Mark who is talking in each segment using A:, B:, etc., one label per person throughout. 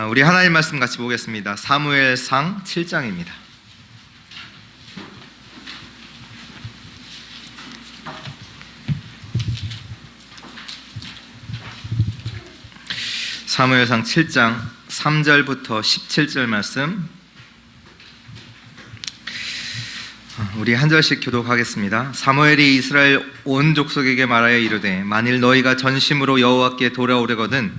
A: 우리 하나님 말씀 같이 보겠습니다. 사무엘상 7장입니다. 사무엘상 7장 3절부터 17절 말씀, 우리 한 절씩 교독하겠습니다. 사무엘이 이스라엘 온 족속에게 말하여 이르되, 만일 너희가 전심으로 여호와께 돌아오려거든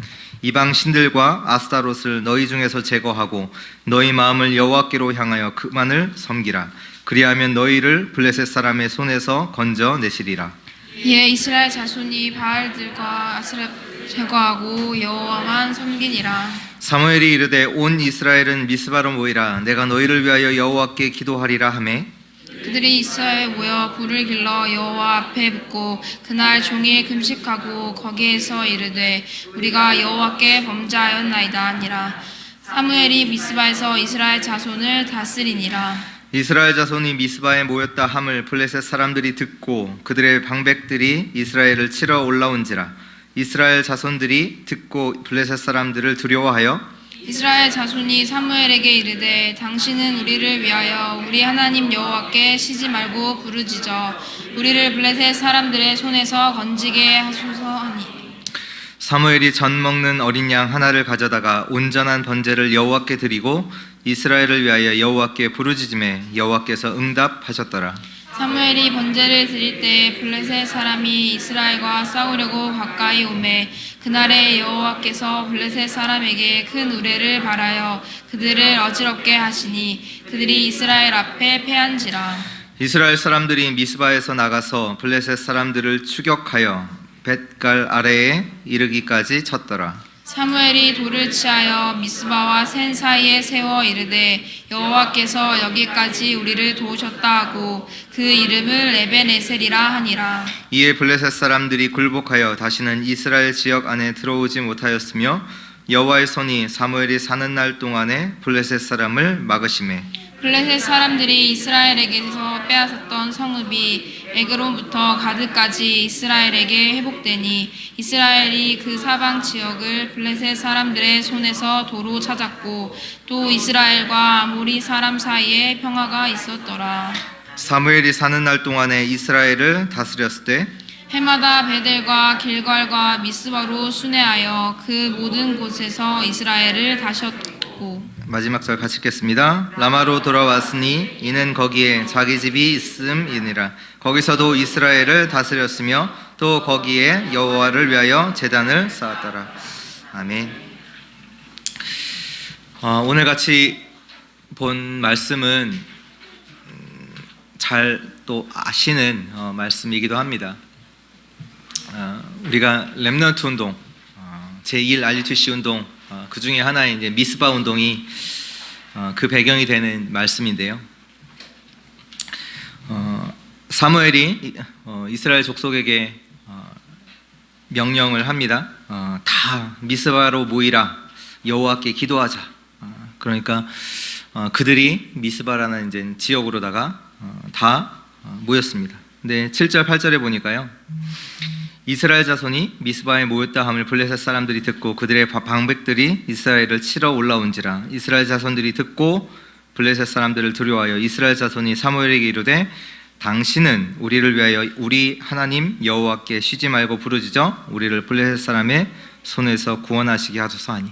A: 이방 신들과 아스타롯을 너희 중에서 제거하고 너희 마음을 여호와께로 향하여 그만을 섬기라. 그리하면 너희를 블레셋 사람의 손에서 건져내시리라.
B: 이에 이스라엘 자손이 바알들과 아스라 제거하고 여호와만 섬기니라.
A: 사무엘이 이르되, 온 이스라엘은 미스바로 모이라. 내가 너희를 위하여 여호와께 기도하리라 하매,
B: 그들이 이스라엘에 모여 불을 길러 여호와 앞에 붓고 그날 종일 금식하고 거기에서 이르되, 우리가 여호와께 범죄하였나이다 하니라. 사무엘이 미스바에서 이스라엘 자손을 다스리니라.
A: 이스라엘 자손이 미스바에 모였다 함을 블레셋 사람들이 듣고 그들의 방백들이 이스라엘을 치러 올라온지라. 이스라엘 자손들이 듣고 블레셋 사람들을 두려워하여
B: 이스라엘 자손이 사무엘에게 이르되, 당신은 우리를 위하여 우리 하나님 여호와께 쉬지 말고 부르짖어 우리를 블레셋 사람들의 손에서 건지게 하소서 하니,
A: 사무엘이 전 먹는 어린 양 하나를 가져다가 온전한 번제를 여호와께 드리고 이스라엘을 위하여 여호와께 부르짖음에 여호와께서 응답하셨더라.
B: 사무엘이 번제를 드릴 때 블레셋 사람이 이스라엘과 싸우려고 가까이 오매 그날에 여호와께서 블레셋 사람에게 큰 우레를 발하여 그들을 어지럽게 하시니 그들이 이스라엘 앞에 패한지라.
A: 이스라엘 사람들이 미스바에서 나가서 블레셋 사람들을 추격하여 벳갈 아래에 이르기까지 쳤더라.
B: 사무엘이 돌을 취하여 미스바와 센 사이에 세워 이르되, 여호와께서 여기까지 우리를 도우셨다 하고 그 이름을 에벤에셀이라 하니라.
A: 이에 블레셋 사람들이 굴복하여 다시는 이스라엘 지역 안에 들어오지 못하였으며 여호와의 손이 사무엘이 사는 날 동안에 블레셋 사람을 막으시매,
B: 블레셋 사람들이 이스라엘에게서 빼앗았던 성읍이 에그론부터 가드까지 이스라엘에게 회복되니 이스라엘이 그 사방 지역을 블레셋 사람들의 손에서 도로 찾았고 또 이스라엘과 아모리 사람 사이에 평화가 있었더라.
A: 사무엘이 사는 날 동안에 이스라엘을 다스렸을 때
B: 해마다 베델과 길갈과 미스바로 순회하여 그 모든 곳에서 이스라엘을 다셨고,
A: 마지막 절 같이 읽겠습니다. 라마로 돌아왔으니 이는 거기에 자기 집이 있음이니라. 거기서도 이스라엘을 다스렸으며 또 거기에 여호와를 위하여 제단을 쌓았더라. 아멘. 오늘 같이 본 말씀은 잘 또 아시는 말씀이기도 합니다. 우리가 렘넌트 운동, 제1 RUTC 운동, 그 중에 하나인 이제 미스바 운동이 그 배경이 되는 말씀인데요. 사무엘이 이스라엘 족속에게 명령을 합니다. 다 미스바로 모이라, 여호와께 기도하자. 그러니까 그들이 미스바라는 이제 지역으로다가 다 모였습니다. 근데 7절 8절에 보니까요, 이스라엘 자손이 미스바에 모였다 함을 블레셋 사람들이 듣고 그들의 방백들이 이스라엘을 치러 올라온지라. 이스라엘 자손들이 듣고 블레셋 사람들을 두려워하여 이스라엘 자손이 사무엘에게 이르되, 당신은 우리를 위하여 우리 하나님 여호와께 쉬지 말고 부르짖어 우리를 블레셋 사람의 손에서 구원하시게 하소서 하니,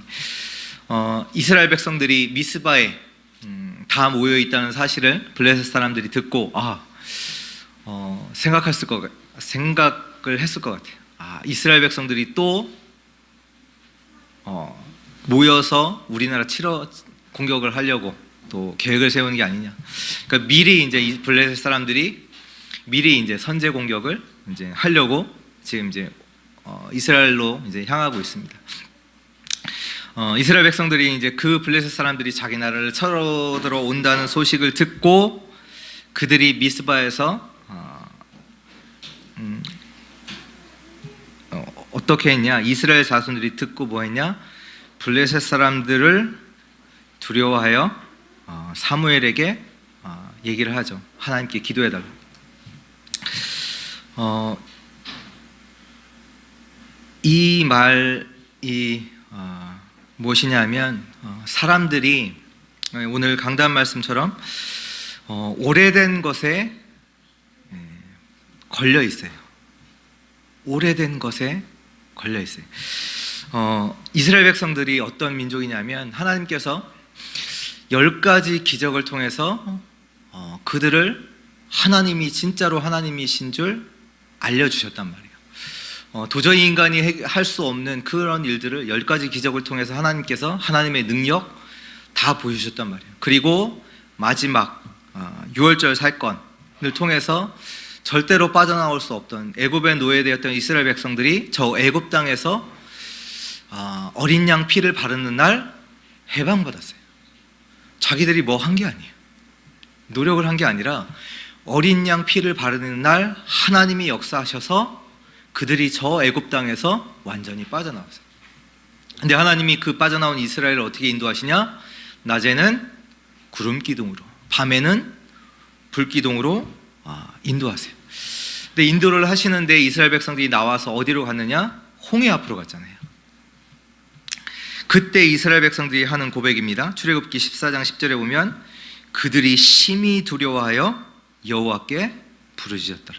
A: 이스라엘 백성들이 미스바에 다 모여 있다는 사실을 블레셋 사람들이 듣고 생각을 했을 것 같아요. 이스라엘 백성들이 또 모여서 우리나라 치러 공격을 하려고 또 계획을 세우는 게 아니냐. 그러니까 미리 이제 블레셋 사람들이 미리 이제 선제 공격을 이제 하려고 지금 이제 이스라엘로 이제 향하고 있습니다. 이스라엘 백성들이 이제 그 블레셋 사람들이 자기 나라를 쳐들어 온다는 소식을 듣고 그들이 미스바에서 어떻게 했냐? 이스라엘 자손들이 듣고 뭐 했냐? 블레셋 사람들을 두려워하여 사무엘에게 얘기를 하죠. 하나님께 기도해달라. 이 말이 무엇이냐면 사람들이 오늘 강단 말씀처럼 오래된 것에 걸려 있어요. 오래된 것에 걸려 있어요. 이스라엘 백성들이 어떤 민족이냐면 하나님께서 10가지 기적을 통해서 그들을 하나님이 진짜로 하나님이신 줄 알려주셨단 말이에요. 도저히 인간이 할 수 없는 그런 일들을 10가지 기적을 통해서 하나님께서 하나님의 능력 다 보여주셨단 말이에요. 그리고 마지막 6월절 사건을 통해서 절대로 빠져나올 수 없던 애굽의 노예되었던 이스라엘 백성들이 저 애굽 땅에서 어린 양 피를 바르는 날 해방받았어요. 자기들이 뭐 한 게 아니에요. 노력을 한 게 아니라 어린 양 피를 바르는 날 하나님이 역사하셔서 그들이 저 애굽 땅에서 완전히 빠져나왔어요. 근데 하나님이 그 빠져나온 이스라엘을 어떻게 인도하시냐? 낮에는 구름 기둥으로, 밤에는 불 기둥으로 인도하세요. 근데 인도를 하시는데 이스라엘 백성들이 나와서 어디로 갔느냐? 홍해 앞으로 갔잖아요. 그때 이스라엘 백성들이 하는 고백입니다. 출애굽기 14장 10절에 보면 그들이 심히 두려워하여 여호와께 부르짖었더라.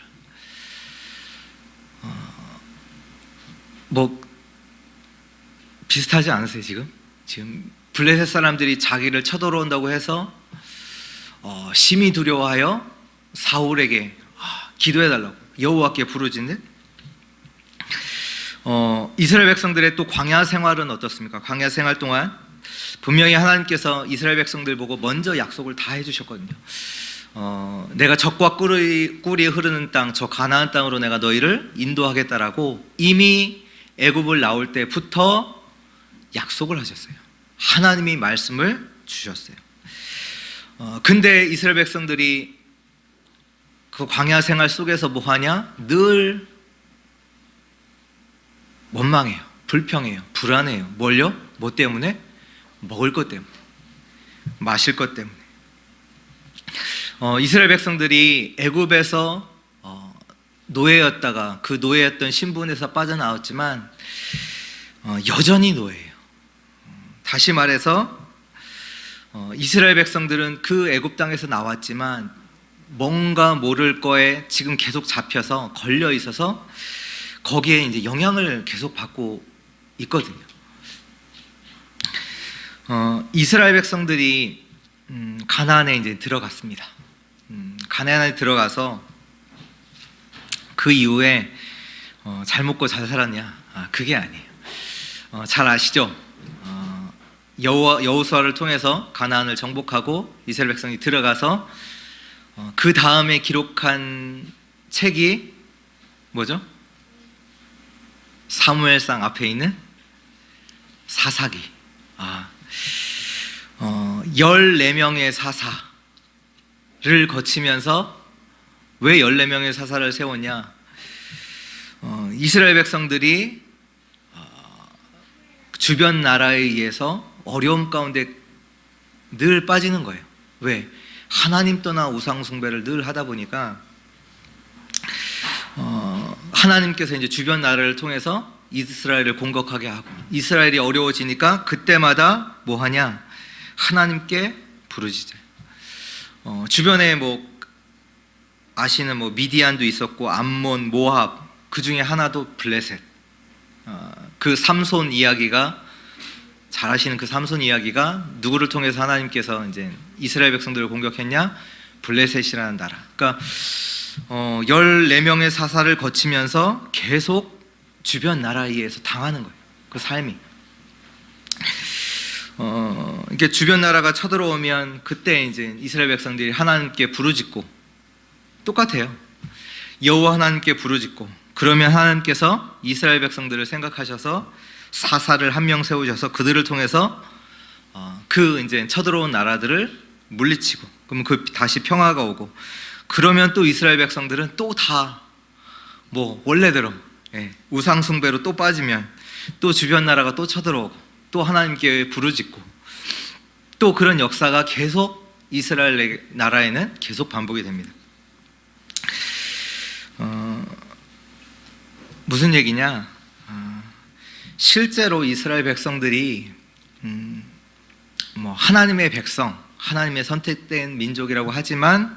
A: 뭐 비슷하지 않으세요? 지금 블레셋 사람들이 자기를 쳐들어온다고 해서 심히 두려워하여 사울에게 기도해달라고 여호와께 부르짖는 이스라엘 백성들의 또 광야 생활은 어떻습니까? 광야 생활 동안 분명히 하나님께서 이스라엘 백성들 보고 먼저 약속을 다 해주셨거든요. 내가 젖과 꿀이 흐르는 땅, 저 가나안 땅으로 내가 너희를 인도하겠다라고 이미 애굽을 나올 때부터 약속을 하셨어요. 하나님이 말씀을 주셨어요. 근데 이스라엘 백성들이 그 광야 생활 속에서 뭐 하냐? 늘 원망해요. 불평해요. 불안해요. 뭘요? 뭐 때문에? 먹을 것 때문에. 마실 것 때문에. 이스라엘 백성들이 애굽에서 노예였다가 그 노예였던 신분에서 빠져나왔지만 여전히 노예예요. 다시 말해서 이스라엘 백성들은 그 애굽 땅에서 나왔지만 뭔가 모를 거에 지금 계속 잡혀서 걸려 있어서 거기에 이제 영향을 계속 받고 있거든요. 이스라엘 백성들이 가나안에 이제 들어갔습니다. 가나안에 들어가서 그 이후에 잘 먹고 잘 살았냐? 그게 아니에요. 잘 아시죠? 여호수아를 통해서 가나안을 정복하고 이스라엘 백성이 들어가서 그 다음에 기록한 책이 뭐죠? 사무엘상 앞에 있는 사사기. 14명의 사사를 거치면서 왜 14명의 사사를 세웠냐? 이스라엘 백성들이 주변 나라에 의해서 어려움 가운데 늘 빠지는 거예요. 왜? 하나님 떠나 우상 숭배를 늘 하다 보니까 하나님께서 이제 주변 나라를 통해서 이스라엘을 공격하게 하고 이스라엘이 어려워지니까 그때마다 뭐 하냐? 하나님께 부르짖어요. 주변에 뭐 아시는 뭐 미디안도 있었고 암몬, 모압, 그 중에 하나도 블레셋. 그 삼손 이야기가 잘 아시는 그 삼손 이야기가 누구를 통해서 하나님께서 이제 이스라엘 백성들을 공격했냐? 블레셋이라는 나라. 그러니까 14명의 사사를 거치면서 계속 주변 나라에 의해서 당하는 거예요. 그 삶이. 이게 주변 나라가 쳐들어오면 그때 이제 이스라엘 백성들이 하나님께 부르짖고 똑같아요. 여호와 하나님께 부르짖고 그러면 하나님께서 이스라엘 백성들을 생각하셔서 사사를 한 명 세우셔서 그들을 통해서 그 이제 쳐들어온 나라들을 물리치고 그러면 그 다시 평화가 오고 그러면 또 이스라엘 백성들은 또 다 뭐 원래대로 우상 숭배로 또 빠지면 또 주변 나라가 또 쳐들어오고 또 하나님께 부르짖고 또 그런 역사가 계속 이스라엘 나라에는 계속 반복이 됩니다. 무슨 얘기냐? 실제로 이스라엘 백성들이 뭐 하나님의 백성, 하나님의 선택된 민족이라고 하지만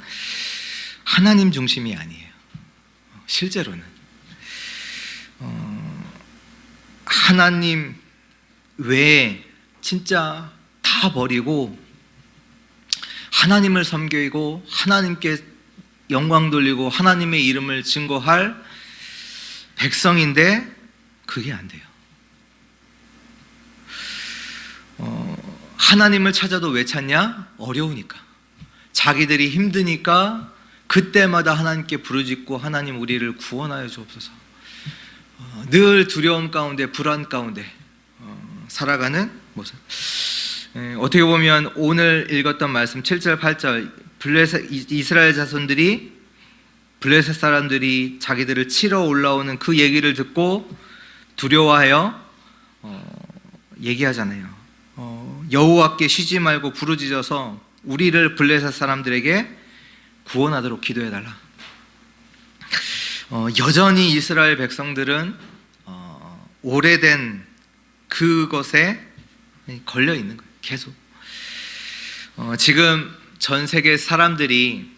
A: 하나님 중심이 아니에요. 실제로는 하나님 외에 진짜 다 버리고 하나님을 섬기고 하나님께 영광 돌리고 하나님의 이름을 증거할 백성인데 그게 안 돼요. 하나님을 찾아도 왜 찾냐? 어려우니까. 자기들이 힘드니까 그때마다 하나님께 부르짖고 하나님 우리를 구원하여 주옵소서. 늘 두려움 가운데 불안 가운데 살아가는 모습. 어떻게 보면 오늘 읽었던 말씀 7절 8절 이스라엘 자손들이 블레셋 사람들이 자기들을 치러 올라오는 그 얘기를 듣고 두려워하여 얘기하잖아요. 여호와께 쉬지 말고 부르짖어서 우리를 블레셋 사람들에게 구원하도록 기도해달라. 여전히 이스라엘 백성들은 오래된 그것에 걸려 있는 거예요. 계속. 지금 전 세계 사람들이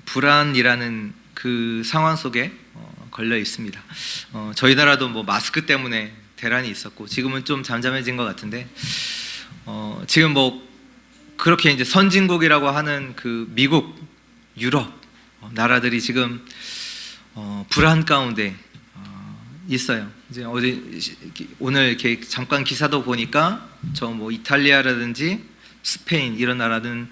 A: 불안이라는 그 상황 속에 걸려 있습니다. 저희 나라도 뭐 마스크 때문에 대란이 있었고 지금은 좀 잠잠해진 것 같은데 지금 뭐 그렇게 이제 선진국이라고 하는 그 미국, 유럽 나라들이 지금 불안 가운데 있어요. 이제 오늘 이렇게 잠깐 기사도 보니까 저 뭐 이탈리아라든지 스페인 이런 나라는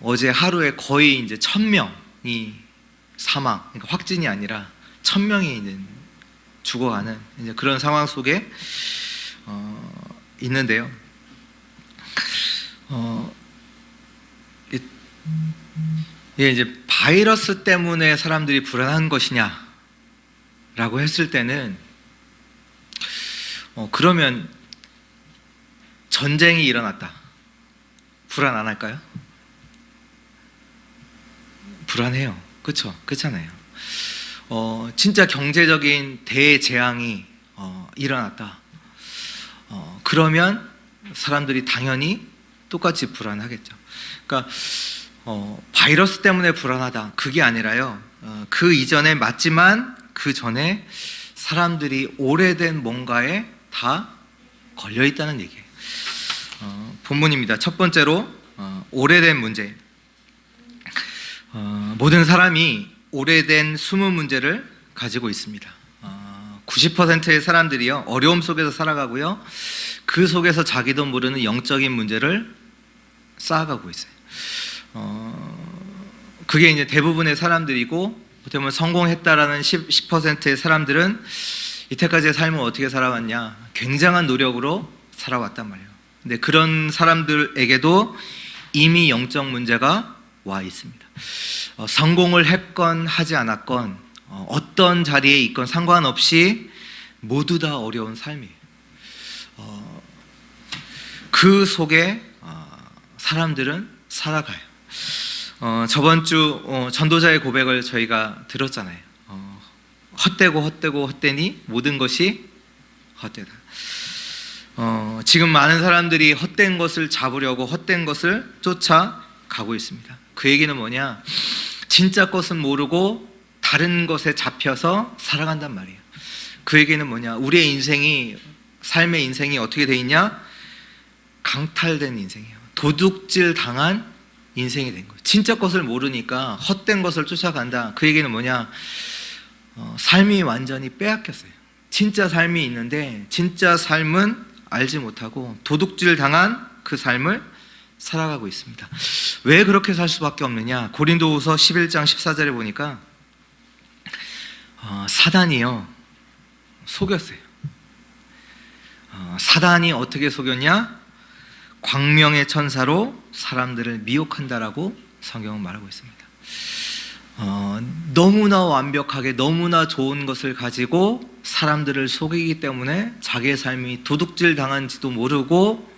A: 어제 하루에 거의 이제 1,000명이 사망, 그러니까 확진이 아니라 1,000명이 이제 죽어가는 이제 그런 상황 속에 있는데요. 이게 이제 바이러스 때문에 사람들이 불안한 것이냐라고 했을 때는 그러면 전쟁이 일어났다. 불안 안 할까요? 불안해요. 그렇죠? 그렇잖아요. 진짜 경제적인 대재앙이 일어났다. 그러면 사람들이 당연히 똑같이 불안하겠죠. 그러니까 바이러스 때문에 불안하다. 그게 아니라요. 그 이전에 맞지만 그 전에 사람들이 오래된 뭔가에 다 걸려 있다는 얘기예요. 본문입니다. 첫 번째로 오래된 문제. 모든 사람이 오래된 숨은 문제를 가지고 있습니다. 90%의 사람들이요 어려움 속에서 살아가고요 그 속에서 자기도 모르는 영적인 문제를 쌓아가고 있어요. 그게 이제 대부분의 사람들이고 어떻게 보면 성공했다라는 10%의 사람들은 이때까지의 삶을 어떻게 살아왔냐 굉장한 노력으로 살아왔단 말이에요. 근데 그런 사람들에게도 이미 영적 문제가 와 있습니다. 성공을 했건 하지 않았건 어떤 자리에 있건 상관없이 모두 다 어려운 삶이에요. 그 속에 사람들은 살아가요. 저번 주 전도자의 고백을 저희가 들었잖아요. 헛되고 헛되니 모든 것이 헛되다. 지금 많은 사람들이 헛된 것을 잡으려고 헛된 것을 쫓아가고 있습니다. 그 얘기는 뭐냐? 진짜 것은 모르고 다른 것에 잡혀서 살아간단 말이에요. 그 얘기는 뭐냐? 우리의 인생이 삶의 인생이 어떻게 돼 있냐? 강탈된 인생이에요. 도둑질 당한 인생이 된 거예요. 진짜 것을 모르니까 헛된 것을 쫓아간다. 그 얘기는 뭐냐? 삶이 완전히 빼앗겼어요. 진짜 삶이 있는데 진짜 삶은 알지 못하고 도둑질 당한 그 삶을 살아가고 있습니다. 왜 그렇게 살 수밖에 없느냐? 고린도후서 11장 14절에 보니까 사단이요 속였어요. 사단이 어떻게 속였냐? 광명의 천사로 사람들을 미혹한다라고 성경은 말하고 있습니다. 너무나 완벽하게 너무나 좋은 것을 가지고 사람들을 속이기 때문에 자기의 삶이 도둑질 당한지도 모르고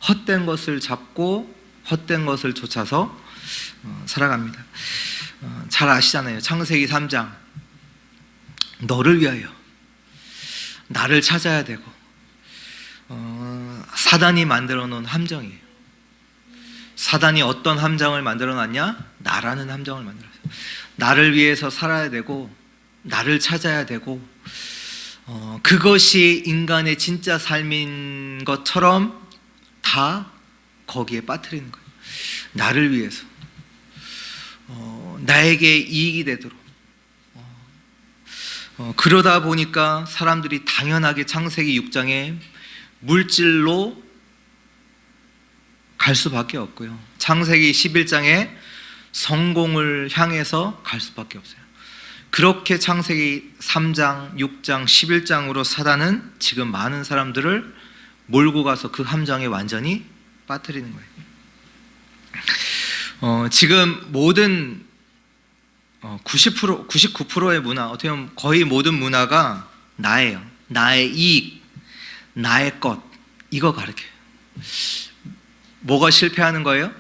A: 헛된 것을 잡고 헛된 것을 쫓아서 살아갑니다. 잘 아시잖아요. 창세기 3장 너를 위하여 나를 찾아야 되고 사단이 만들어 놓은 함정이에요. 사단이 어떤 함정을 만들어 놨냐? 나라는 함정을 만들었어요. 나를 위해서 살아야 되고 나를 찾아야 되고 그것이 인간의 진짜 삶인 것처럼 다 거기에 빠뜨리는 거예요. 나를 위해서 나에게 이익이 되도록 그러다 보니까 사람들이 당연하게 창세기 6장에 물질로 갈 수밖에 없고요. 창세기 11장에 성공을 향해서 갈 수밖에 없어요. 그렇게 창세기 3장, 6장, 11장으로 사단은 지금 많은 사람들을 몰고 가서 그 함정에 완전히 빠뜨리는 거예요. 지금 모든 90%, 99%의 문화, 어떻게 보면 거의 모든 문화가 나예요. 나의 이익, 나의 것, 이거 가르쳐요. 뭐가 실패하는 거예요?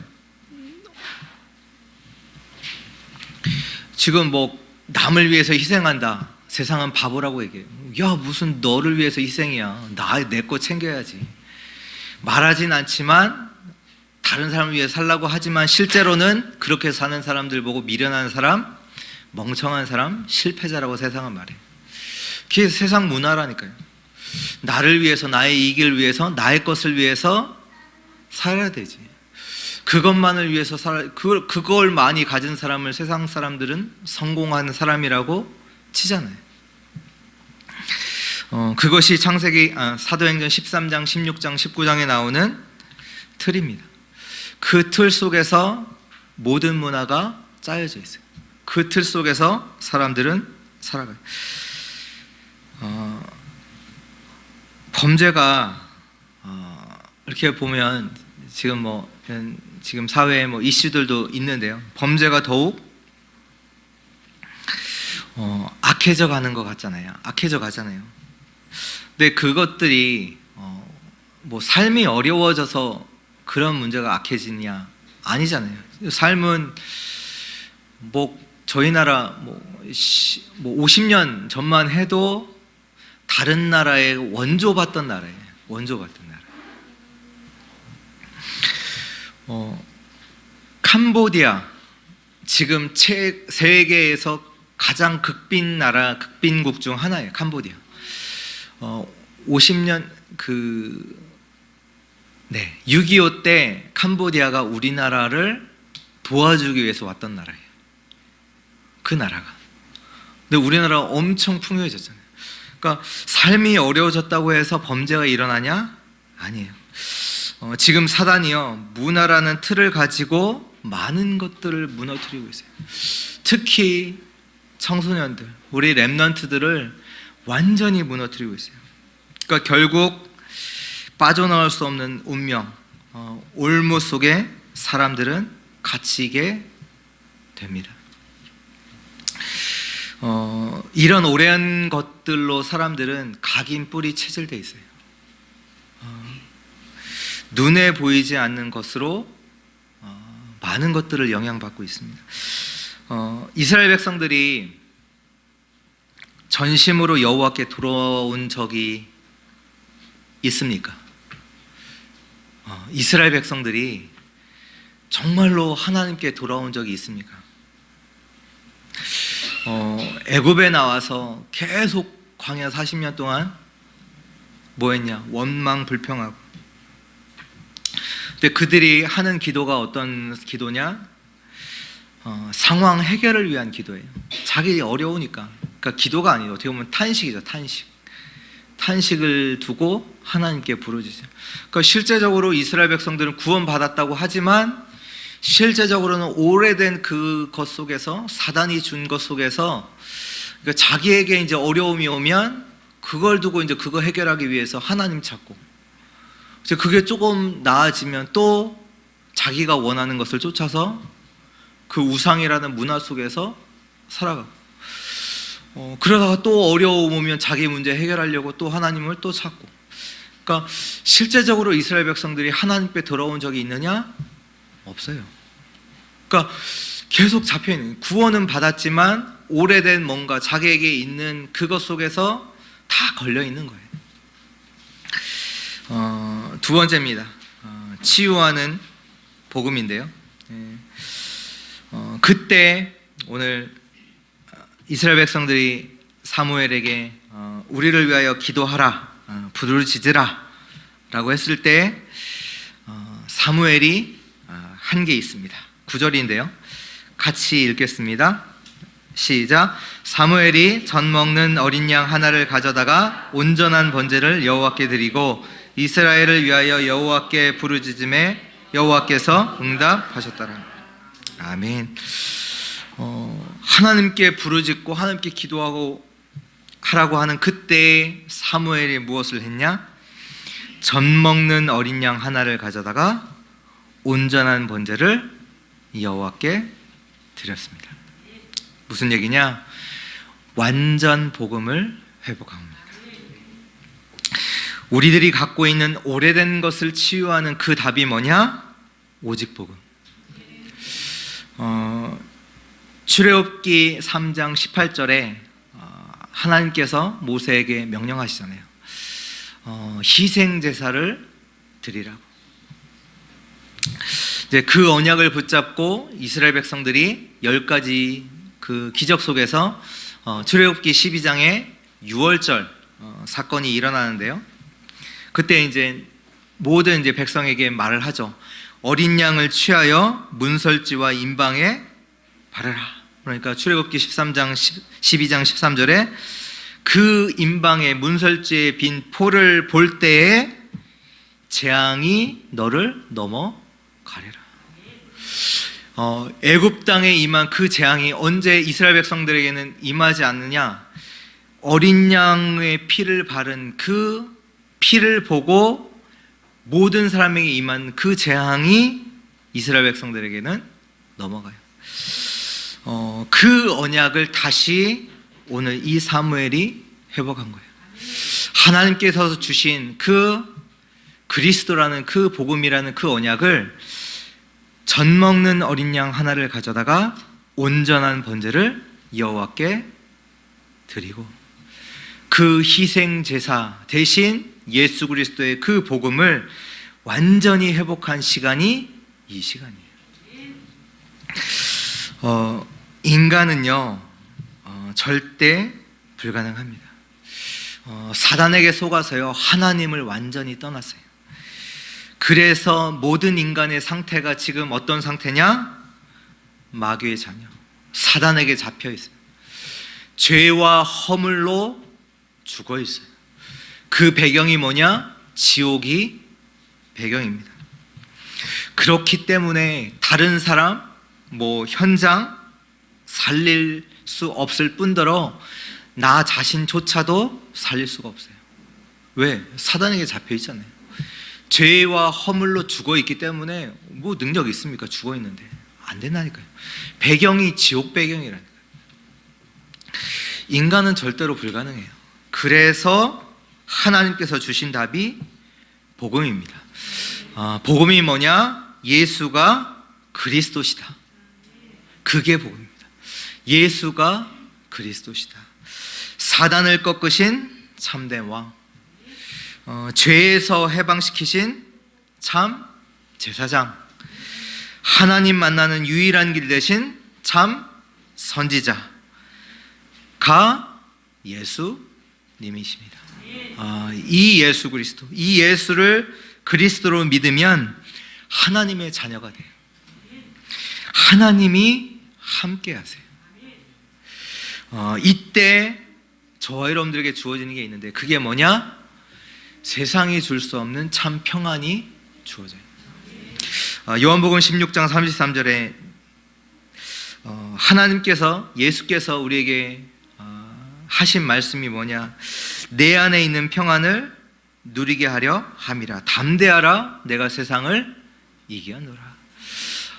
A: 지금 뭐 남을 위해서 희생한다. 세상은 바보라고 얘기해요. 야, 무슨 너를 위해서 희생이야. 내 거 챙겨야지. 말하진 않지만 다른 사람을 위해 살라고 하지만 실제로는 그렇게 사는 사람들 보고 미련한 사람, 멍청한 사람, 실패자라고 세상은 말해요. 그게 세상 문화라니까요. 나를 위해서, 나의 이익을 위해서, 나의 것을 위해서 살아야 되지. 그것만을 위해서 그걸 많이 가진 사람을 세상 사람들은 성공한 사람이라고 치잖아요. 그것이 창세기 사도행전 13장, 16장, 19장에 나오는 틀입니다. 그 틀 속에서 모든 문화가 짜여져 있어요. 그 틀 속에서 사람들은 살아가요. 범죄가 이렇게 보면 지금 사회에 이슈들도 있는데요. 범죄가 더욱 악해져 가는 것 같잖아요. 악해져 가잖아요. 근데 그것들이 삶이 어려워져서 그런 문제가 악해지냐? 아니잖아요. 삶은 저희 나라 50년 전만 해도 다른 나라에 원조받던 나라예요. 원조받던 나라. 캄보디아, 지금 세계에서 가장 극빈 나라, 극빈국 중 하나예요. 캄보디아. 50년 6.25 때 캄보디아가 우리나라를 도와주기 위해서 왔던 나라예요. 그 나라가. 근데 우리나라가 엄청 풍요해졌잖아요. 그러니까 삶이 어려워졌다고 해서 범죄가 일어나냐? 아니에요. 지금 사단이요, 문화라는 틀을 가지고 많은 것들을 무너뜨리고 있어요. 특히 청소년들, 우리 랩런트들을 완전히 무너뜨리고 있어요. 그러니까 결국 빠져나올 수 없는 운명, 올무 속에 사람들은 갇히게 됩니다. 이런 오랜 것들로 사람들은 각인 뿌리 체질돼 있어요. 눈에 보이지 않는 것으로 많은 것들을 영향받고 있습니다. 이스라엘 백성들이 전심으로 여호와께 돌아온 적이 있습니까? 이스라엘 백성들이 정말로 하나님께 돌아온 적이 있습니까? 애굽에 나와서 계속 광야 40년 동안 뭐 했냐? 원망 불평하고. 근데 그들이 하는 기도가 어떤 기도냐? 상황 해결을 위한 기도예요. 자기 어려우니까. 그러니까 기도가 아니에요. 어떻게 보면 탄식이죠. 탄식을 두고 하나님께 부르짖어요. 그러니까 실제적으로 이스라엘 백성들은 구원받았다고 하지만 실제적으로는 오래된 그것 속에서, 사단이 준 것 속에서, 그러니까 자기에게 이제 어려움이 오면 그걸 두고 이제 그거 해결하기 위해서 하나님 찾고, 이제 그게 조금 나아지면 또 자기가 원하는 것을 쫓아서 그 우상이라는 문화 속에서 살아가고, 그러다가 또 어려움 오면 자기 문제 해결하려고 또 하나님을 또 찾고. 그러니까 실제적으로 이스라엘 백성들이 하나님께 돌아온 적이 있느냐? 없어요. 그러니까 계속 잡혀있는, 구원은 받았지만 오래된 뭔가 자기에게 있는 그것 속에서 다 걸려있는 거예요. 두 번째입니다. 치유하는 복음인데요. 그때 오늘 이스라엘 백성들이 사무엘에게 우리를 위하여 기도하라, 부르짖으라 라고 했을 때 사무엘이 한 게 있습니다. 9절인데요. 같이 읽겠습니다. 시작. 사무엘이 젖 먹는 어린 양 하나를 가져다가 온전한 번제를 여호와께 드리고 이스라엘을 위하여 여호와께 부르짖음에 여호와께서 응답하셨더라. 아멘. 하나님께 부르짖고 하나님께 기도하고 하라고 하는 그때 사무엘이 무엇을 했냐? 젖 먹는 어린 양 하나를 가져다가 온전한 번제를 여호와께 드렸습니다. 무슨 얘기냐? 완전 복음을 회복합니다. 우리들이 갖고 있는 오래된 것을 치유하는 그 답이 뭐냐? 오직 복음. 출애굽기 3장 18절에 하나님께서 모세에게 명령하시잖아요. 희생 제사를 드리라고. 이제 그 언약을 붙잡고 이스라엘 백성들이 10가지 그 기적 속에서 출애굽기 12장에 6월절 사건이 일어나는데요. 그때 이제 모든 이제 백성에게 말을 하죠. 어린 양을 취하여 문설지와 임방에 바르라. 그러니까 출애굽기 12장 13절에 그 임방에 문설지에 빈 포를 볼 때에 재앙이 너를 넘어가리라. 애굽 땅에 임한 그 재앙이 언제 이스라엘 백성들에게는 임하지 않느냐? 어린 양의 피를 바른 그 피를 보고 모든 사람에게 임한 그 재앙이 이스라엘 백성들에게는 넘어가요. 그 언약을 다시 오늘 이 사무엘이 회복한 거예요. 하나님께서 주신 그 그리스도라는 그 복음이라는 그 언약을 젖 먹는 어린 양 하나를 가져다가 온전한 번제를 여호와께 드리고 그 희생 제사 대신 예수 그리스도의 그 복음을 완전히 회복한 시간이 이 시간이에요. 인간은요 절대 불가능합니다. 사단에게 속아서요 하나님을 완전히 떠났어요. 그래서 모든 인간의 상태가 지금 어떤 상태냐? 마귀의 자녀, 사단에게 잡혀 있어요. 죄와 허물로 죽어 있어요. 그 배경이 뭐냐? 지옥이 배경입니다. 그렇기 때문에 다른 사람, 현장 살릴 수 없을 뿐더러 나 자신조차도 살릴 수가 없어요. 왜? 사단에게 잡혀 있잖아요. 죄와 허물로 죽어 있기 때문에 능력이 있습니까? 죽어 있는데 안 된다니까요. 배경이 지옥 배경이라니까요. 인간은 절대로 불가능해요. 그래서 하나님께서 주신 답이 복음입니다. 복음이 뭐냐? 예수가 그리스도시다. 그게 복음입니다. 예수가 그리스도시다. 사단을 꺾으신 참된 왕, 죄에서 해방시키신 참 제사장, 하나님 만나는 유일한 길 되신 참 선지자가 예수님이십니다. 이 예수 그리스도, 이 예수를 그리스도로 믿으면 하나님의 자녀가 돼요. 하나님이 함께 하세요. 이때 저와 여러분들에게 주어지는 게 있는데 그게 뭐냐? 세상이 줄 수 없는 참 평안이 주어져요. 요한복음 16장 33절에 하나님께서 예수께서 우리에게 하신 말씀이 뭐냐? 내 안에 있는 평안을 누리게 하려 함이라. 담대하라, 내가 세상을 이겨노라.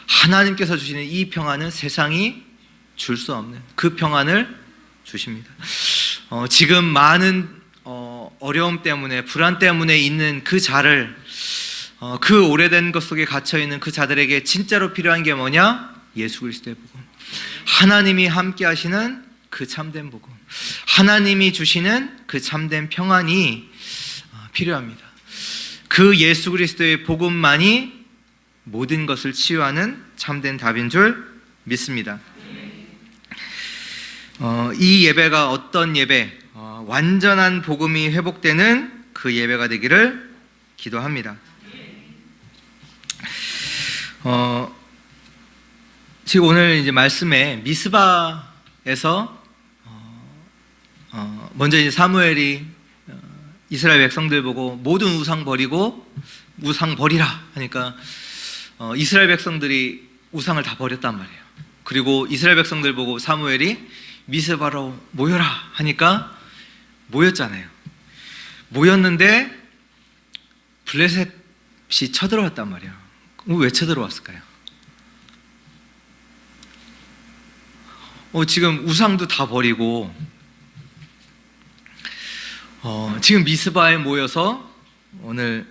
A: 하나님께서 주시는 이 평안은 세상이 줄 수 없는 그 평안을 주십니다. 지금 많은 어려움 때문에, 불안 때문에 있는 그 자를, 그 오래된 것 속에 갇혀있는 그 자들에게 진짜로 필요한 게 뭐냐? 예수 그리스도의 복음, 하나님이 함께 하시는 그 참된 복음, 하나님이 주시는 그 참된 평안이 필요합니다. 그 예수 그리스도의 복음만이 모든 것을 치유하는 참된 답인 줄 믿습니다. 이 예배가 어떤 예배, 완전한 복음이 회복되는 그 예배가 되기를 기도합니다. 지금 오늘 이제 말씀에 미스바에서 먼저 이제 사무엘이 이스라엘 백성들 보고 모든 우상 버리고 우상 버리라 하니까 이스라엘 백성들이 우상을 다 버렸단 말이에요. 그리고 이스라엘 백성들 보고 사무엘이 미스바로 모여라 하니까 모였잖아요. 모였는데 블레셋이 쳐들어왔단 말이에요. 왜 쳐들어왔을까요? 지금 우상도 다 버리고 지금 미스바에 모여서 오늘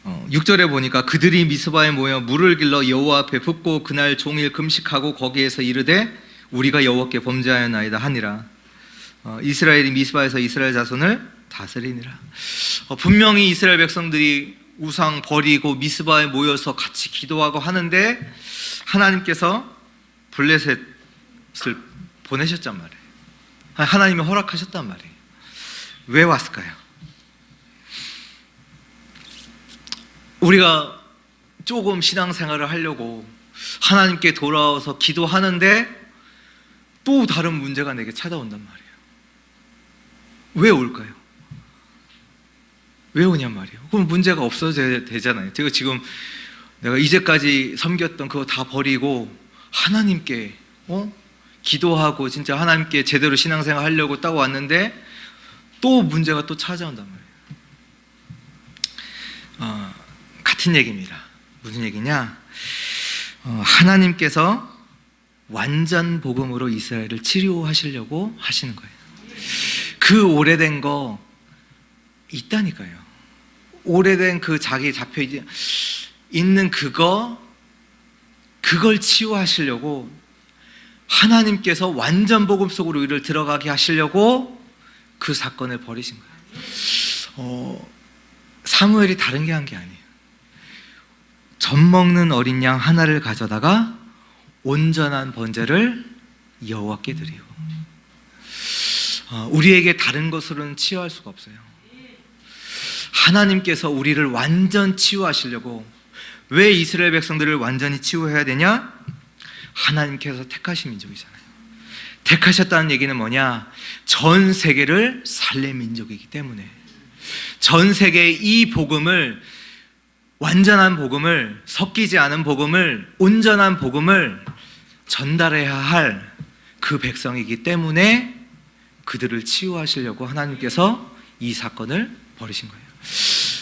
A: 6절에 보니까 그들이 미스바에 모여 물을 길러 여호와 앞에 붓고 그날 종일 금식하고 거기에서 이르되 우리가 여호와께 범죄하였나이다 하니라. 이스라엘이 미스바에서 이스라엘 자손을 다스리니라. 분명히 이스라엘 백성들이 우상 버리고 미스바에 모여서 같이 기도하고 하는데 하나님께서 블레셋을 보내셨단 말이에요. 하나님이 허락하셨단 말이에요. 왜 왔을까요? 우리가 조금 신앙생활을 하려고 하나님께 돌아와서 기도하는데 또 다른 문제가 내게 찾아온단 말이에요. 왜 올까요? 왜 오냔 말이에요. 그럼 문제가 없어져야 되잖아요. 제가 지금 내가 이제까지 섬겼던 그거 다 버리고 하나님께 기도하고 진짜 하나님께 제대로 신앙생활 하려고 딱 왔는데 또 문제가 또 찾아온단 말이에요. 같은 얘기입니다. 무슨 얘기냐? 하나님께서 완전 복음으로 이스라엘을 치료하시려고 하시는 거예요. 그 오래된 거 있다니까요. 오래된 그 자기 잡혀 있는 그걸 치유하시려고 하나님께서 완전 복음 속으로 우리를 들어가게 하시려고 그 사건을 벌이신 거예요. 사무엘이 다른 게 한 게 아니에요. 젖 먹는 어린 양 하나를 가져다가 온전한 번제를 여호와께 드리고, 우리에게 다른 것으로는 치유할 수가 없어요. 하나님께서 우리를 완전 치유하시려고. 왜 이스라엘 백성들을 완전히 치유해야 되냐? 하나님께서 택하신 민족이잖아요. 택하셨다는 얘기는 뭐냐? 전 세계를 살릴 민족이기 때문에, 전 세계에 이 복음을, 완전한 복음을, 섞이지 않은 복음을, 온전한 복음을 전달해야 할 그 백성이기 때문에 그들을 치유하시려고 하나님께서 이 사건을 벌이신 거예요.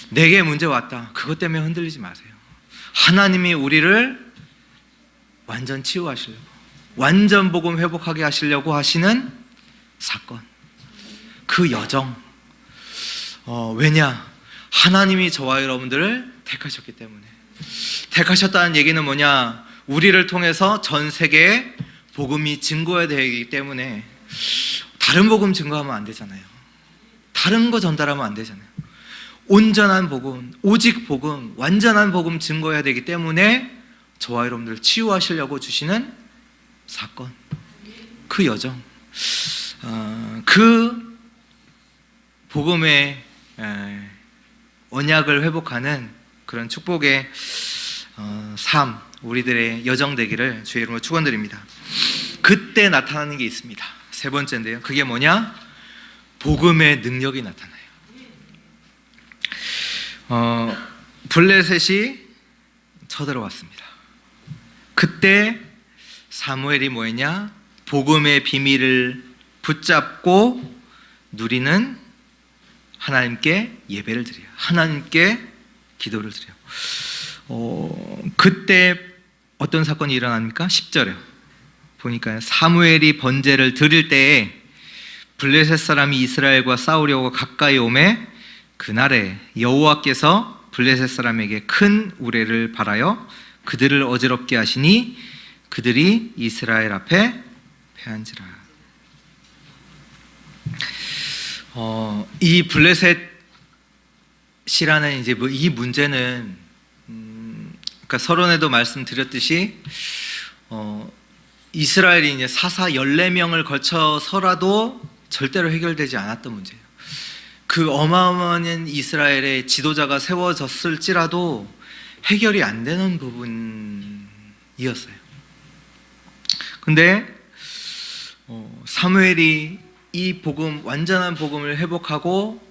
A: 내게 문제 왔다, 그것 때문에 흔들리지 마세요. 하나님이 우리를 완전 치유하시려고, 완전 복음 회복하게 하시려고 하시는 사건, 그 여정. 왜냐? 하나님이 저와 여러분들을 택하셨기 때문에. 택하셨다는 얘기는 뭐냐? 우리를 통해서 전 세계에 복음이 증거해야 되기 때문에. 다른 복음 증거하면 안 되잖아요. 다른 거 전달하면 안 되잖아요. 온전한 복음, 오직 복음, 완전한 복음 증거해야 되기 때문에 저와 여러분들을 치유하시려고 주시는 사건, 그 여정, 그 복음의 언약을 회복하는 그런 축복의 삶, 우리들의 여정 되기를 주의 이름으로 축원드립니다. 그때 나타나는 게 있습니다. 세 번째인데요. 그게 뭐냐? 복음의 능력이 나타나요. 블레셋이 쳐들어왔습니다. 그때 사무엘이 뭐했냐? 복음의 비밀을 붙잡고 누리는 하나님께 예배를 드려요. 하나님께 기도를 드려요. 그때 어떤 사건이 일어납니까? 10절에 보니까 사무엘이 번제를 드릴 때에 블레셋 사람이 이스라엘과 싸우려고 가까이 오매 그날에 여호와께서 블레셋 사람에게 큰 우레를 발하여 그들을 어지럽게 하시니 그들이 이스라엘 앞에 패한지라. 이 블레셋 이제 뭐 이 문제는 그러니까 서론에도 말씀드렸듯이 이스라엘이 이제 사사 14명을 거쳐서라도 절대로 해결되지 않았던 문제예요. 그 어마어마한 이스라엘의 지도자가 세워졌을지라도 해결이 안 되는 부분이었어요. 근데 사무엘이 이 복음, 완전한 복음을 회복하고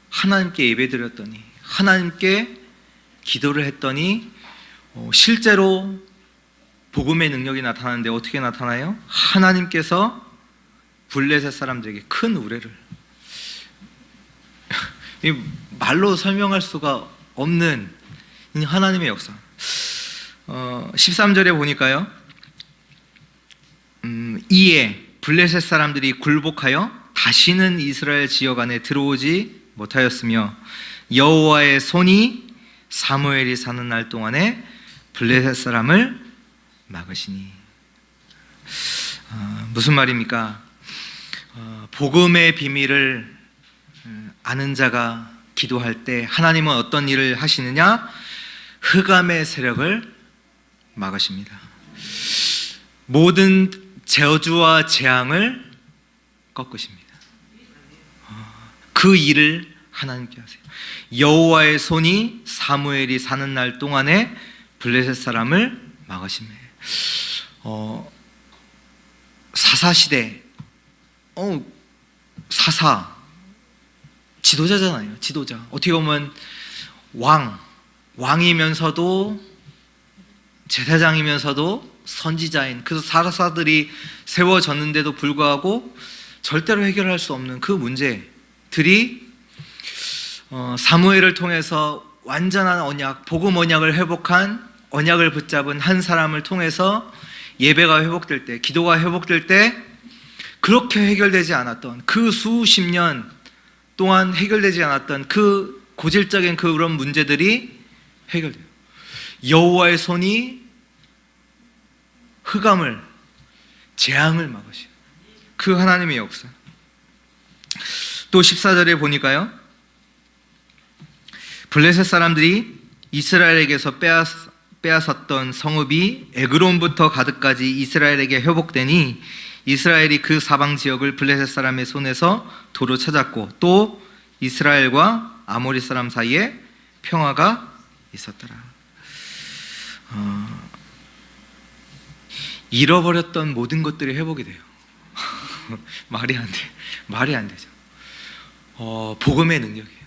A: 하나님께 예배드렸더니, 하나님께 기도를 했더니 실제로 복음의 능력이 나타나는데 어떻게 나타나요? 하나님께서 블레셋 사람들에게 큰 우레를, 말로 설명할 수가 없는 하나님의 역사. 13절에 보니까요, 이에 블레셋 사람들이 굴복하여 다시는 이스라엘 지역 안에 들어오지 못하였으며 여호와의 손이 사무엘이 사는 날 동안에 블레셋 사람을 막으시니. 무슨 말입니까? 복음의 비밀을 아는 자가 기도할 때 하나님은 어떤 일을 하시느냐? 흑암의 세력을 막으십니다. 모든 저주와 재앙을 꺾으십니다. 그 일을 하나님께 하세요. 여호와의 손이 사무엘이 사는 날 동안에 블레셋 사람을 막으십니다. 사사시대, 사사 지도자잖아요. 지도자. 어떻게 보면 왕이면서도 제사장이면서도 선지자인 그 사사들이 세워졌는데도 불구하고 절대로 해결할 수 없는 그 문제들이 사무엘을 통해서 완전한 언약, 복음 언약을 회복한, 언약을 붙잡은 한 사람을 통해서 예배가 회복될 때, 기도가 회복될 때 그렇게 해결되지 않았던, 그 수십 년 동안 해결되지 않았던 그 고질적인 그런 문제들이 해결돼요. 여호와의 손이 흑암을, 재앙을 막으시는 그 하나님의 역사. 또 14절에 보니까요, 블레셋 사람들이 이스라엘에게서 빼앗았던 성읍이 에그론부터 가드까지 이스라엘에게 회복되니 이스라엘이 그 사방 지역을 블레셋 사람의 손에서 도로 찾았고 또 이스라엘과 아모리 사람 사이에 평화가 있었더라. 잃어버렸던 모든 것들이 회복이 돼요. 말이 안 되죠. 복음의 능력이에요.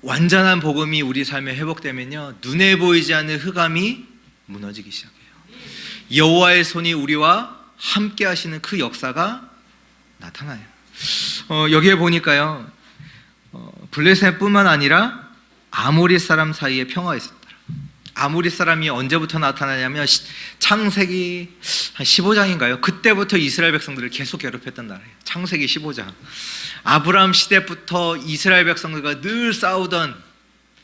A: 완전한 복음이 우리 삶에 회복되면요, 눈에 보이지 않는 흑암이 무너지기 시작해요. 여호와의 손이 우리와 함께 하시는 그 역사가 나타나요. 여기에 보니까요, 블레셋뿐만 아니라 아모리 사람 사이에 평화가 있었더라. 아모리 사람이 언제부터 나타나냐면 창세기 한 15장인가요? 그때부터 이스라엘 백성들을 계속 괴롭혔던 나라예요. 창세기 15장. 아브라함 시대부터 이스라엘 백성들과 늘 싸우던,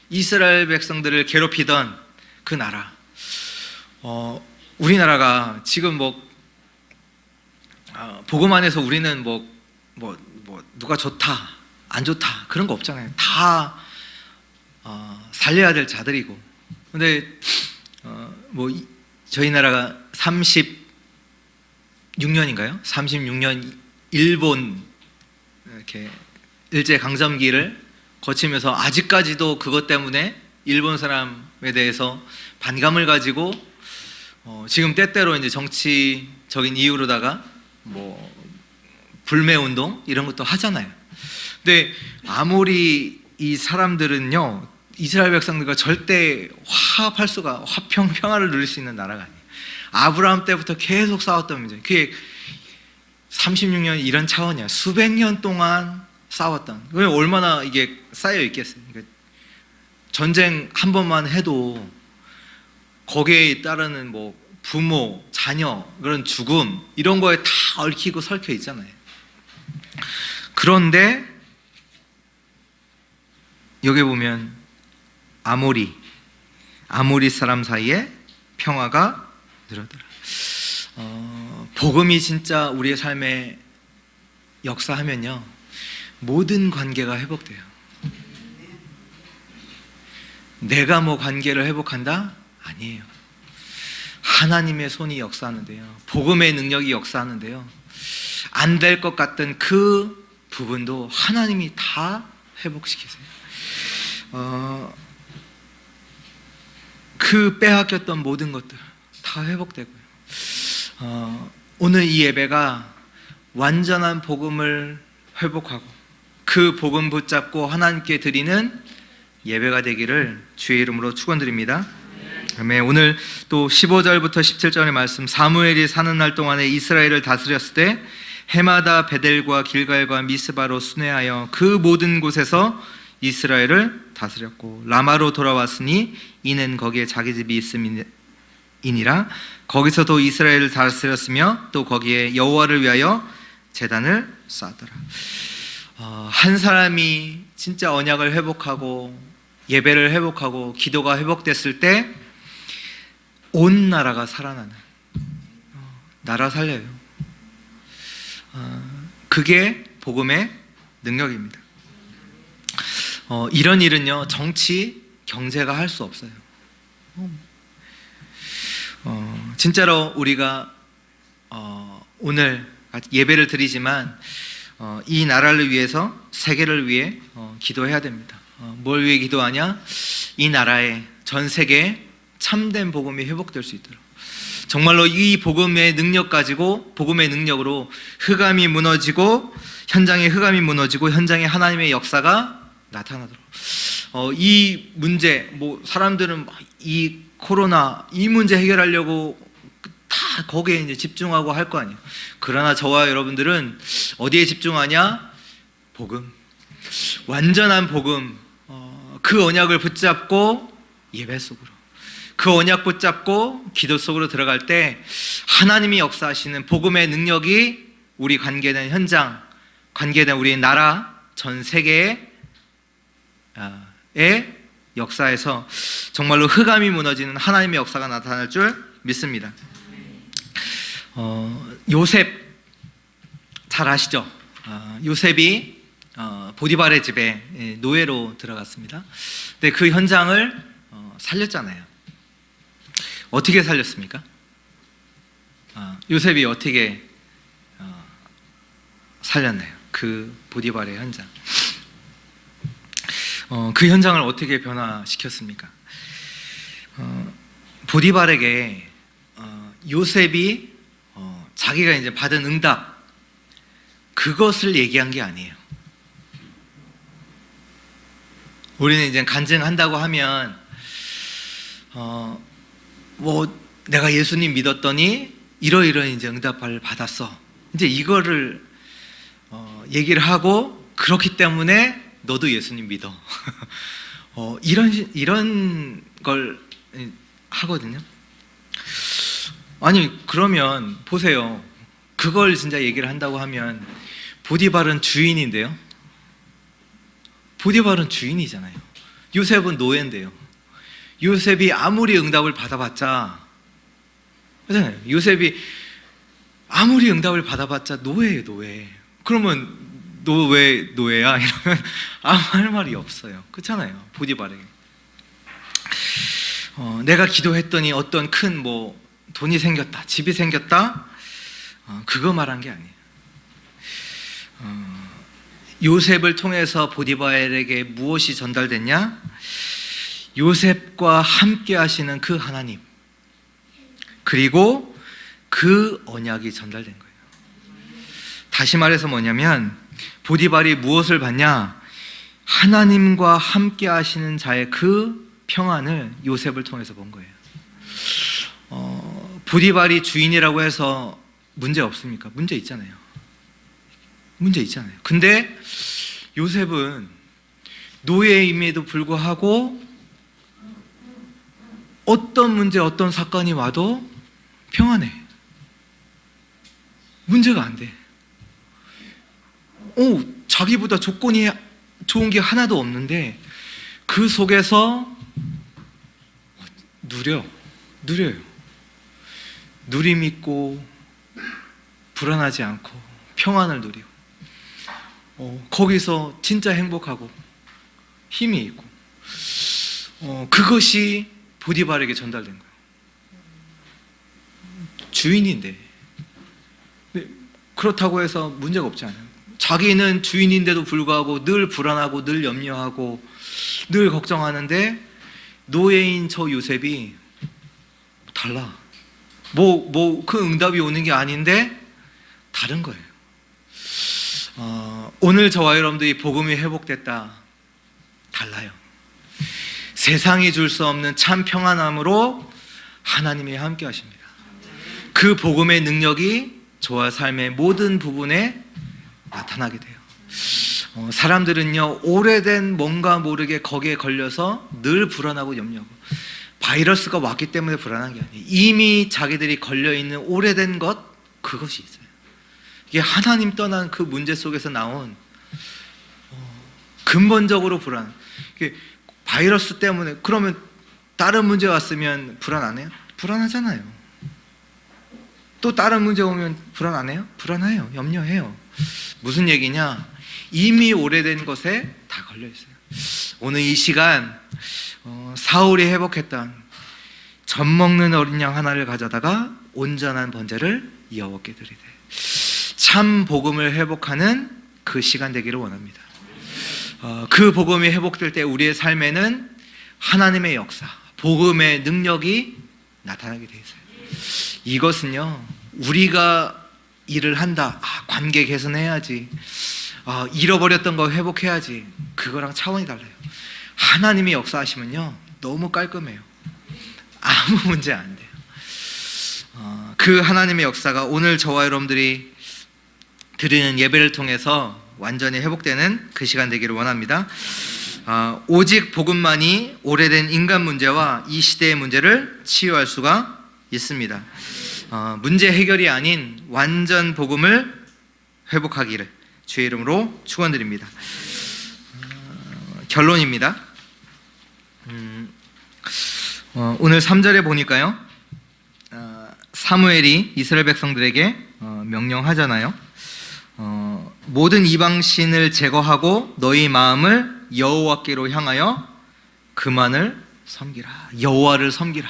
A: 이스라엘 백성들을 괴롭히던 그 나라. 우리나라가 지금 복음 안에서 우리는 누가 좋다, 안 좋다 그런 거 없잖아요. 다 살려야 될 자들이고. 근데 저희 나라가 36년인가요? 36년 일본 이렇게 일제 강점기를 거치면서 아직까지도 그것 때문에 일본 사람에 대해서 반감을 가지고 지금 때때로 이제 정치적인 이유로다가 불매 운동 이런 것도 하잖아요. 근데 아무리 이 사람들은요, 이스라엘 백성들과 절대 평화를 누릴 수 있는 나라가 아니에요. 아브라함 때부터 계속 싸웠던 문제. 그게 36년 이런 차원이야. 수백 년 동안 싸웠던. 왜 얼마나 이게 쌓여 있겠어요. 그러니까 전쟁 한 번만 해도 거기에 따르는 부모, 자녀, 그런 죽음 이런 거에 다 얽히고 설켜 있잖아요. 그런데 여기 보면 아모리 사람 사이에 평화가 늘어더라. 복음이 진짜 우리의 삶에 역사하면요, 모든 관계가 회복돼요. 내가 뭐 관계를 회복한다? 아니에요. 하나님의 손이 역사하는데요. 복음의 능력이 역사하는데요. 안 될 것 같던 그 부분도 하나님이 다 회복시키세요. 그 빼앗겼던 모든 것들 다 회복되고요. 오늘 이 예배가 완전한 복음을 회복하고 그 복음 붙잡고 하나님께 드리는 예배가 되기를 주의 이름으로 축원드립니다. 아멘. 오늘 또 15절부터 17절의 말씀, 사무엘이 사는 날 동안에 이스라엘을 다스렸을 때 해마다 베델과 길갈과 미스바로 순회하여 그 모든 곳에서 이스라엘을 다스렸고 라마로 돌아왔으니 이는 거기에 자기 집이 있음이니라. 거기서도 이스라엘을 다스렸으며 또 거기에 여호와를 위하여 제단을 쌓더라. 한 사람이 진짜 언약을 회복하고 예배를 회복하고 기도가 회복됐을 때 온 나라가 살아나는, 나라 살려요. 그게 복음의 능력입니다. 이런 일은요, 정치, 경제가 할 수 없어요. 진짜로 우리가 오늘 예배를 드리지만 이 나라를 위해서, 세계를 위해 기도해야 됩니다. 뭘 위해 기도하냐? 이 나라에, 전 세계에 참된 복음이 회복될 수 있도록, 정말로 이 복음의 능력 가지고, 복음의 능력으로 흑암이 무너지고, 현장에 흑암이 무너지고 현장에 하나님의 역사가 나타나도록. 이 문제, 뭐 사람들은 이 코로나 이 문제 해결하려고 다 거기에 이제 집중하고 할 거 아니에요. 그러나 저와 여러분들은 어디에 집중하냐? 복음, 완전한 복음, 그 언약을 붙잡고 예배 속으로, 그 언약 붙잡고 기도 속으로 들어갈 때 하나님이 역사하시는 복음의 능력이 우리 관계된 현장, 관계된 우리 나라, 전 세계의 역사에서 정말로 흑암이 무너지는 하나님의 역사가 나타날 줄 믿습니다. 요셉 잘 아시죠? 요셉이 보디발의 집에 노예로 들어갔습니다. 근데 그 현장을 살렸잖아요. 어떻게 살렸습니까? 요셉이 어떻게 살렸나요? 그 보디발의 현장. 그 현장을 어떻게 변화시켰습니까? 보디발에게 요셉이 자기가 이제 받은 응답, 그것을 얘기한 게 아니에요. 우리는 이제 간증한다고 하면 뭐 내가 예수님 믿었더니 이러이러한 이제 응답을 받았어, 이제 이거를 얘기를 하고, 그렇기 때문에 너도 예수님 믿어. 이런 걸 하거든요. 아니, 그러면 보세요. 그걸 진짜 얘기를 한다고 하면 보디발은 주인인데요. 보디발은 주인이잖아요. 요셉은 노예인데요. 요셉이 아무리 응답을 받아봤자, 그렇잖아요. 요셉이 아무리 응답을 받아봤자 노예예요, 노예. 그러면 너 왜 노예야? 이러면 아무 할 말이 없어요. 그렇잖아요. 보디발에게. 내가 기도했더니 어떤 큰 뭐 돈이 생겼다, 집이 생겼다, 그거 말한 게 아니에요. 요셉을 통해서 보디발에게 무엇이 전달됐냐? 요셉과 함께 하시는 그 하나님, 그리고 그 언약이 전달된 거예요. 다시 말해서 뭐냐면, 보디발이 무엇을 받냐? 하나님과 함께 하시는 자의 그 평안을 요셉을 통해서 본 거예요. 보디발이 주인이라고 해서 문제 없습니까? 문제 있잖아요. 문제 있잖아요. 근데 요셉은 노예임에도 불구하고 어떤 문제, 어떤 사건이 와도 평안해. 문제가 안 돼. 자기보다 조건이 좋은 게 하나도 없는데 그 속에서 누려요. 누림 있고 불안하지 않고 평안을 누리고, 거기서 진짜 행복하고 힘이 있고, 그것이 보디발에게 전달된 거예요. 주인인데. 그렇다고 해서 문제가 없지 않아요. 자기는 주인인데도 불구하고 늘 불안하고 늘 염려하고 늘 걱정하는데 노예인 저 요셉이 달라. 그 응답이 오는 게 아닌데 다른 거예요. 오늘 저와 여러분들이 복음이 회복됐다. 달라요. 세상이 줄 수 없는 참 평안함으로 하나님이 함께 하십니다. 그 복음의 능력이 저와 삶의 모든 부분에 나타나게 돼요. 사람들은요, 오래된 뭔가 모르게 거기에 걸려서 늘 불안하고 염려하고, 바이러스가 왔기 때문에 불안한 게 아니에요. 이미 자기들이 걸려있는 오래된 것, 그것이 있어요. 이게 하나님 떠난 그 문제 속에서 나온 근본적으로 불안. 이게 바이러스 때문에, 그러면 다른 문제 왔으면 불안 안 해요? 불안하잖아요. 또 다른 문제 오면 불안 안 해요? 불안해요. 염려해요. 무슨 얘기냐? 이미 오래된 것에 다 걸려 있어요. 오늘 이 시간 사울이 회복했던 젖 먹는 어린 양 하나를 가져다가 온전한 번제를 여호와께 드리되 참 복음을 회복하는 그 시간 되기를 원합니다. 그 복음이 회복될 때 우리의 삶에는 하나님의 역사, 복음의 능력이 나타나게 되어 있어요. 이것은요, 우리가 일을 한다, 관계 개선해야지, 잃어버렸던 거 회복해야지, 그거랑 차원이 달라요. 하나님이 역사하시면요 너무 깔끔해요. 아무 문제 안 돼요. 그 하나님의 역사가 오늘 저와 여러분들이 드리는 예배를 통해서 완전히 회복되는 그 시간 되기를 원합니다. 오직 복음만이 오래된 인간 문제와 이 시대의 문제를 치유할 수가 있습니다. 문제 해결이 아닌 완전 복음을 회복하기를 주의 이름으로 축원드립니다. 결론입니다. 오늘 3절에 보니까요, 사무엘이 이스라엘 백성들에게 명령하잖아요. 모든 이방신을 제거하고 너희 마음을 여호와께로 향하여 그만을 섬기라. 여호와를 섬기라.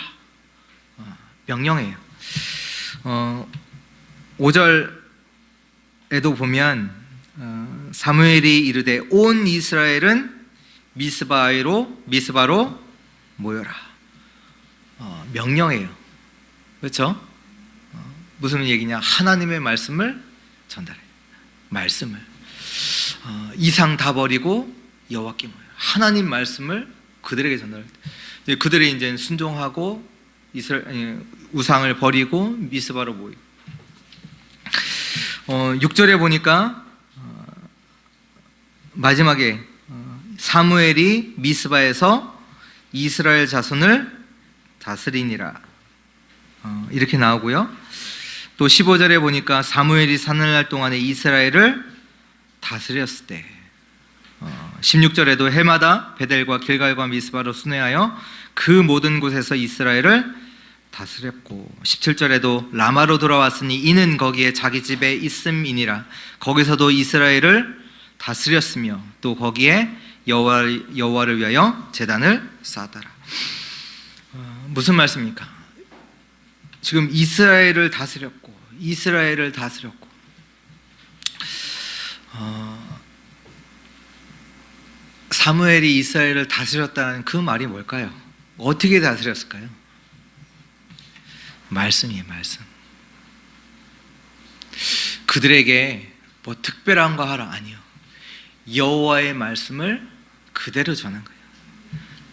A: 명령해요. 5절에도 보면 사무엘이 이르되 온 이스라엘은 미스바로 모여라. 명령해요. 그렇죠? 무슨 얘기냐? 하나님의 말씀을 전달해. 말씀을 이상 다 버리고 여호와께 모여. 하나님 말씀을 그들에게 전달할 때 그들이 이제 순종하고 우상을 버리고 미스바로 모이고. 6절에 보니까 마지막에 사무엘이 미스바에서 이스라엘 자손을 다스리니라 이렇게 나오고요. 또 15절에 보니까 사무엘이 사늘날 동안에 이스라엘을 다스렸을 때, 16절에도 해마다 베델과 길갈과 미스바로 순회하여 그 모든 곳에서 이스라엘을 다스렸고, 17절에도 라마로 돌아왔으니 이는 거기에 자기 집에 있음이니라. 거기서도 이스라엘을 다스렸으며 또 거기에 여호와를 위하여 제단을 쌓았더라. 무슨 말씀입니까? 지금 이스라엘을 다스렸고 사무엘이 이스라엘을 다스렸다는 그 말이 뭘까요? 어떻게 다스렸을까요? 말씀이에요. 말씀. 그들에게 뭐 특별한 거 하라, 아니요. 여호와의 말씀을 그대로 전한 거예요.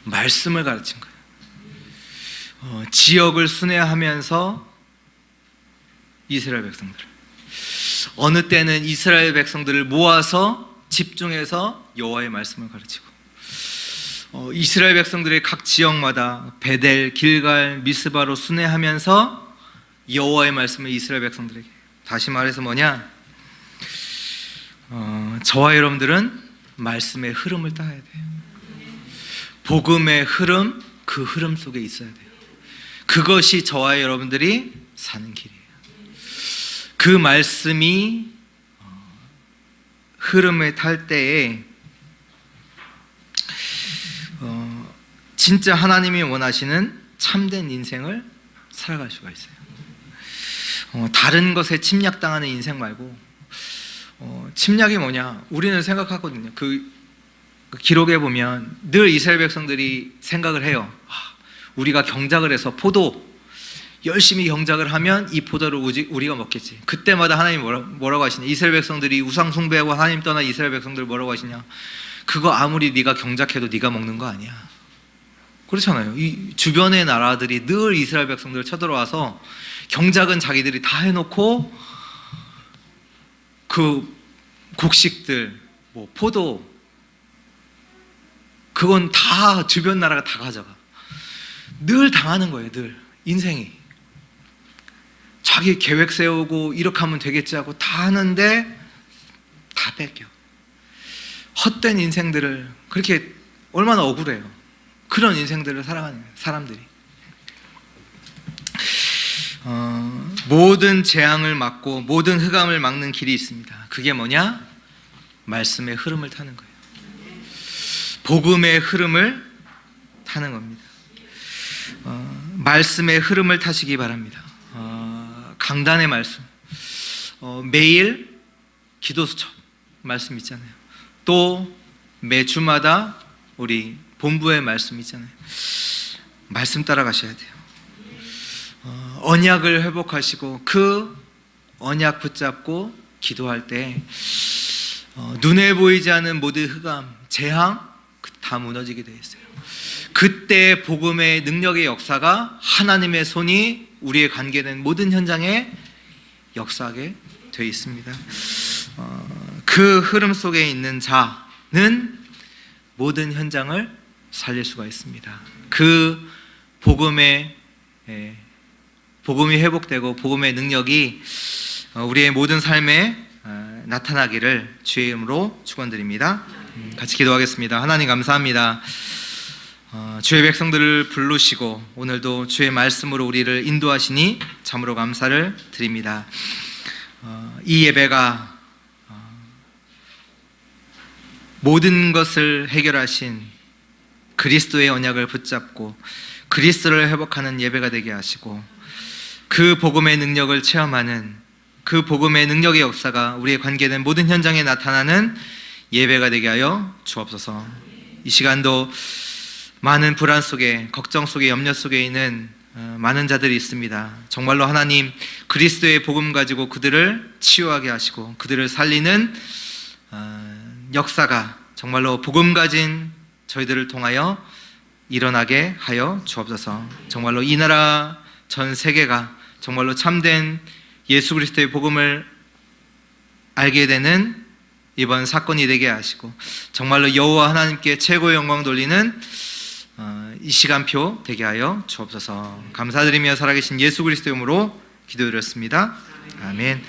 A: 말씀을 가르친 거예요. 지역을 순회하면서 이스라엘 백성들, 어느 때는 이스라엘 백성들을 모아서 집중해서 여호와의 말씀을 가르치고, 이스라엘 백성들의 각 지역마다 베델, 길갈, 미스바로 순회하면서 여호와의 말씀을 이스라엘 백성들에게. 다시 말해서 뭐냐? 저와 여러분들은 말씀의 흐름을 따야 돼요. 복음의 흐름, 그 흐름 속에 있어야 돼요. 그것이 저와 여러분들이 사는 길이에요. 그 말씀이 흐름을 탈 때에 진짜 하나님이 원하시는 참된 인생을 살아갈 수가 있어요. 다른 것에 침략당하는 인생 말고, 침략이 뭐냐? 우리는 생각하거든요. 그 기록에 보면 늘 이스라엘 백성들이 생각을 해요. 우리가 경작을 해서 포도 열심히 경작을 하면 이 포도를 우리가 먹겠지. 그때마다 하나님이 뭐라고 하시냐? 이스라엘 백성들이 우상 숭배하고 하나님 떠나 이스라엘 백성들 뭐라고 하시냐? 그거 아무리 네가 경작해도 네가 먹는 거 아니야. 그렇잖아요. 이 주변의 나라들이 늘 이스라엘 백성들을 쳐들어와서 경작은 자기들이 다 해놓고 그 곡식들, 뭐 포도, 그건 다 주변 나라가 다 가져가. 늘 당하는 거예요. 늘 인생이 자기 계획 세우고 이렇게 하면 되겠지 하고 다 하는데 다 뺏겨. 헛된 인생들을, 그렇게 얼마나 억울해요. 그런 인생들을 살아가는 사람들이. 모든 재앙을 막고 모든 흑암을 막는 길이 있습니다. 그게 뭐냐? 말씀의 흐름을 타는 거예요. 복음의 흐름을 타는 겁니다. 말씀의 흐름을 타시기 바랍니다. 강단의 말씀, 매일 기도 수첩 말씀 있잖아요. 또 매주마다 우리 본부의 말씀 있잖아요. 말씀 따라가셔야 돼요. 언약을 회복하시고 그 언약 붙잡고 기도할 때 눈에 보이지 않는 모든 흑암, 재앙 다 무너지게 되어 있어요. 그때 복음의 능력의 역사가 하나님의 손이 우리의 관계된 모든 현장에 역사하게 되어 있습니다. 그 흐름 속에 있는 자는 모든 현장을 살릴 수가 있습니다. 그 복음이 회복되고 복음의 능력이 우리의 모든 삶에 나타나기를 주의 이름으로 축원드립니다. 같이 기도하겠습니다. 하나님 감사합니다. 주의 백성들을 부르시고 오늘도 주의 말씀으로 우리를 인도하시니 참으로 감사를 드립니다. 이 예배가 모든 것을 해결하신 그리스도의 언약을 붙잡고 그리스도를 회복하는 예배가 되게 하시고 그 복음의 능력을 체험하는 그 복음의 능력의 역사가 우리의 관계된 모든 현장에 나타나는 예배가 되게 하여 주옵소서. 이 시간도 많은 불안 속에, 걱정 속에, 염려 속에 있는 많은 자들이 있습니다. 정말로 하나님 그리스도의 복음 가지고 그들을 치유하게 하시고 그들을 살리는 역사가 정말로 복음 가진 저희들을 통하여 일어나게 하여 주옵소서. 정말로 이 나라 전 세계가 정말로 참된 예수 그리스도의 복음을 알게 되는 이번 사건이 되게 하시고 정말로 여호와 하나님께 최고의 영광 돌리는 이 시간표 되게 하여 주옵소서. 감사드리며 살아계신 예수 그리스도의 이름으로 기도드렸습니다. 아멘.